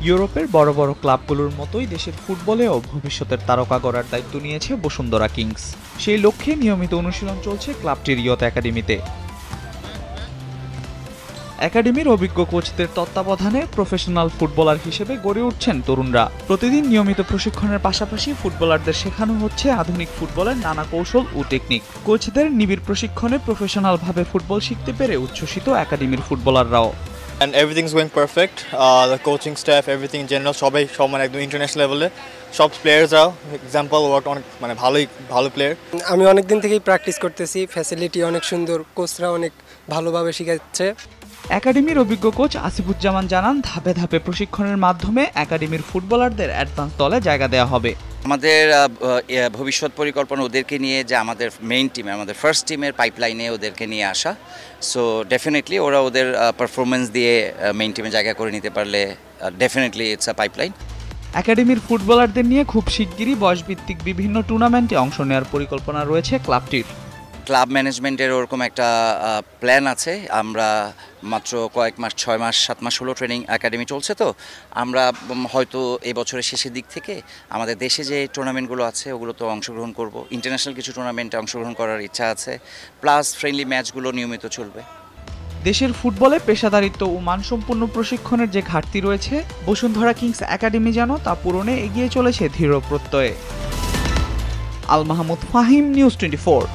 ইউরোপের বড় বড় ক্লাবগুলোর মতোই দেশের ফুটবলেও ভবিষ্যতের তারকা গড়ার দায়িত্ব নিয়েছে বসুন্ধরা কিংস। সেই লক্ষ্যে নিয়মিত অনুশীলন চলছে ক্লাবটির ইয়ত একাডেমিতে। একাডেমির অভিজ্ঞ কোচদের তত্ত্বাবধানে প্রফেশনাল ফুটবলার হিসেবে গড়ে উঠছেন তরুণরা। প্রতিদিন নিয়মিত প্রশিক্ষণের পাশাপাশি ফুটবলারদের শেখানো হচ্ছে আধুনিক ফুটবলের নানা কৌশল ও টেকনিক। কোচদের নিবিড় প্রশিক্ষণে প্রফেশনালভাবে ফুটবল শিখতে পেরে উচ্ছ্বসিত একাডেমির ফুটবলাররাও। And everything's going perfect. The coaching staff, everything in general, সবাই একদম ইন্টারন্যাশনাল লেভেলে। সব প্লেয়ার্সরাও এক্সাম্পল ওয়ার্ক অনেক ভালো প্লেয়ার। আমি অনেক দিন থেকেই প্র্যাকটিস করতেছি, ফ্যাসিলিটি অনেক সুন্দর, কোচরা অনেক ভালোভাবে শেখাচ্ছে। একাডেমির অভিজ্ঞ কোচ আসিফুজ্জামান জানান, ধাপে ধাপে প্রশিক্ষণের মাধ্যমে একাডেমির ফুটবলারদের অ্যাডভান্স দলে জায়গা দেওয়া হবে। আমাদের ভবিষ্যৎ পরিকল্পনা ওদেরকে নিয়ে, যে আমাদের মেইন টিমে, আমাদের ফার্স্ট টিমের পাইপলাইনে ওদেরকে নিয়ে আসা। সো ডেফিনেটলি ওরা ওদের পারফরমেন্স দিয়ে মেইন টিমে জায়গা করে নিতে পারলে ডেফিনেটলি ইটস আ পাইপলাইন। একাডেমির ফুটবলারদের নিয়ে খুব শিগগিরই বয়সভিত্তিক বিভিন্ন টুর্নামেন্টে অংশ নেওয়ার পরিকল্পনা রয়েছে ক্লাবটির। ক্লাব ম্যানেজমেন্টের ওরকম একটা প্ল্যান আছে। আমরা মাত্র কয়েক মাস, 6 মাস 7 মাস হলো ট্রেনিং একাডেমি চলছে, তো আমরা হয়তো এই বছরের শেষের দিক থেকে আমাদের দেশে যে টুর্নামেন্টগুলো আছে ওগুলোতে অংশগ্রহণ করব। ইন্টারন্যাশনাল কিছু টুর্নামেন্টে অংশগ্রহণ করার ইচ্ছা আছে, প্লাস ফ্রেন্ডলি ম্যাচগুলো নিয়মিত চলবে। দেশের ফুটবলে পেশাদারিত্ব ও মানসম্পন্ন প্রশিক্ষণের যে ঘাটতি রয়েছে, বসুন্ধরা কিংস একাডেমি যেন তা পূরণে এগিয়ে চলেছে দৃঢ় প্রত্যয়ে। আল মাহমুদ ফাহিম, নিউজ 24।